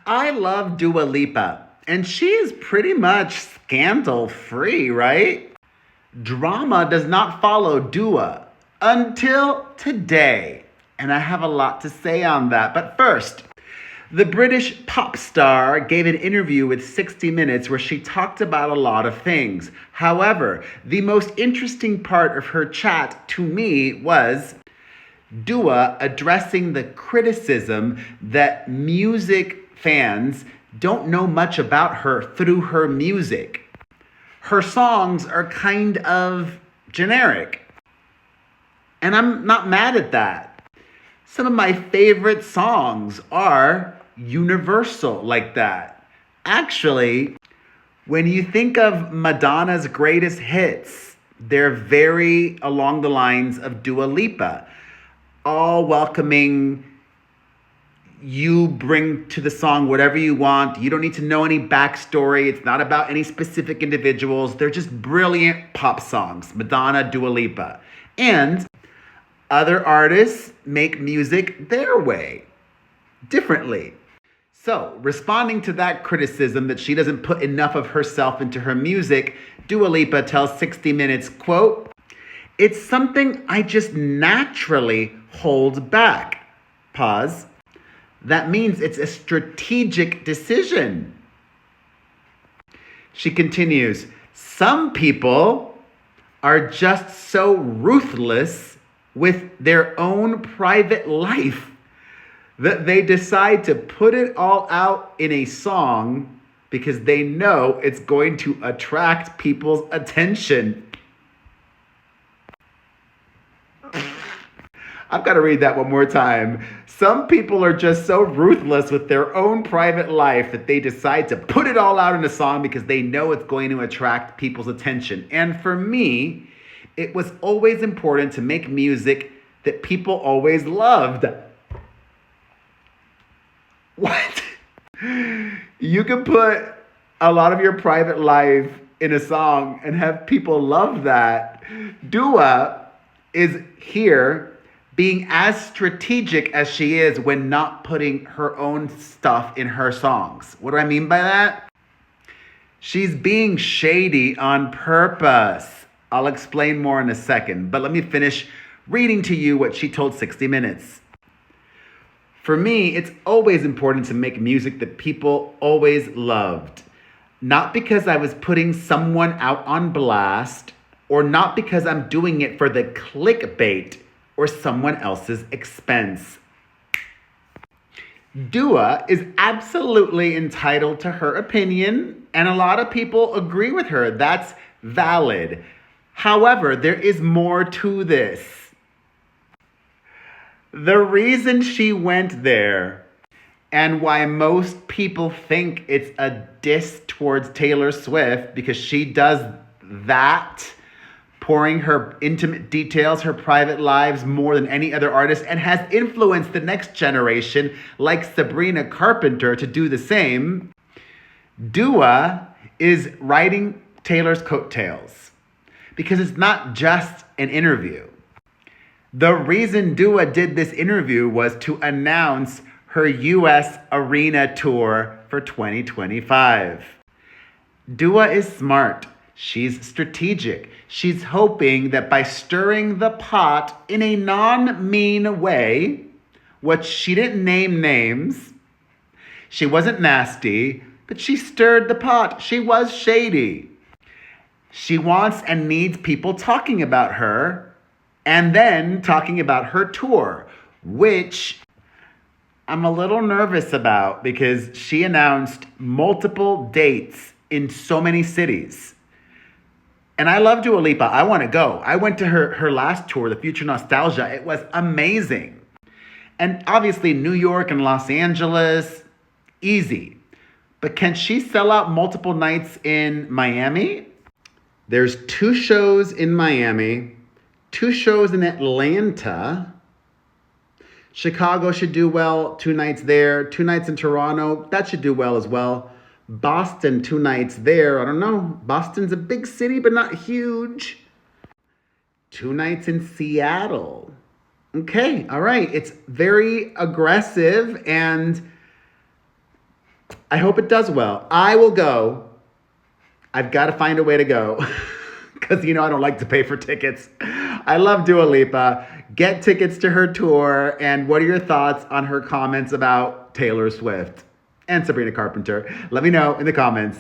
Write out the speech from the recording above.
I love Dua Lipa, and she is pretty much scandal-free, right? Drama does not follow Dua until today, and I have a lot to say on that. But first, the British pop star gave an interview with 60 Minutes where she talked about a lot of things. However, the most interesting part of her chat to me was Dua addressing the criticism that music fans don't know much about her through her music. Her songs are kind of generic. And I'm not mad at that. Some of my favorite songs are universal like that. Actually, when you think of Madonna's greatest hits, they're very along the lines of Dua Lipa, all welcoming. You bring to the song whatever you want. You don't need to know any backstory. It's not about any specific individuals. They're just brilliant pop songs. Madonna, Dua Lipa. And other artists make music their way, differently. So, responding to that criticism that she doesn't put enough of herself into her music, Dua Lipa tells 60 Minutes, quote, "It's something I just naturally hold back." Pause. That means it's a strategic decision. She continues, "Some people are just so ruthless with their own private life that they decide to put it all out in a song because they know it's going to attract people's attention." I've got to read that one more time. Some people are just so ruthless with their own private life that they decide to put it all out in a song because they know it's going to attract people's attention. And for me, it was always important to make music that people always loved. What? You can put a lot of your private life in a song and have people love that. Dua is here being as strategic as she is when not putting her own stuff in her songs. What do I mean by that? She's being shady on purpose. I'll explain more in a second, but let me finish reading to you what she told 60 Minutes. "For me, it's always important to make music that people always loved. Not because I was putting someone out on blast, or not because I'm doing it for the clickbait or someone else's expense." Dua is absolutely entitled to her opinion, and a lot of people agree with her. That's valid. However, there is more to this. The reason she went there and why most people think it's a diss towards Taylor Swift, because she does that, pouring her intimate details, her private lives more than any other artist, and has influenced the next generation like Sabrina Carpenter to do the same. Dua is riding Taylor's coattails because it's not just an interview. The reason Dua did this interview was to announce her US arena tour for 2025. Dua is smart. She's strategic. She's hoping that by stirring the pot in a non-mean way, which she didn't name names, she wasn't nasty, but she stirred the pot. She was shady. She wants and needs people talking about her and then talking about her tour, which I'm a little nervous about because she announced multiple dates in so many cities. And I love Dua Lipa. I want to go. I went to her last tour, the Future Nostalgia. It was amazing. And obviously New York and Los Angeles, easy. But can she sell out multiple nights in Miami? There's 2 shows in Miami, 2 shows in Atlanta. Chicago should do well, 2 nights there, 2 nights in Toronto. That should do well as well. Boston, 2 nights there. I don't know. Boston's a big city, but not huge. 2 nights in Seattle. Okay, all right. It's very aggressive, and I hope it does well. I will go. I've got to find a way to go because, I don't like to pay for tickets. I love Dua Lipa. Get tickets to her tour. And what are your thoughts on her comments about Taylor Swift and Sabrina Carpenter? Let me know in the comments.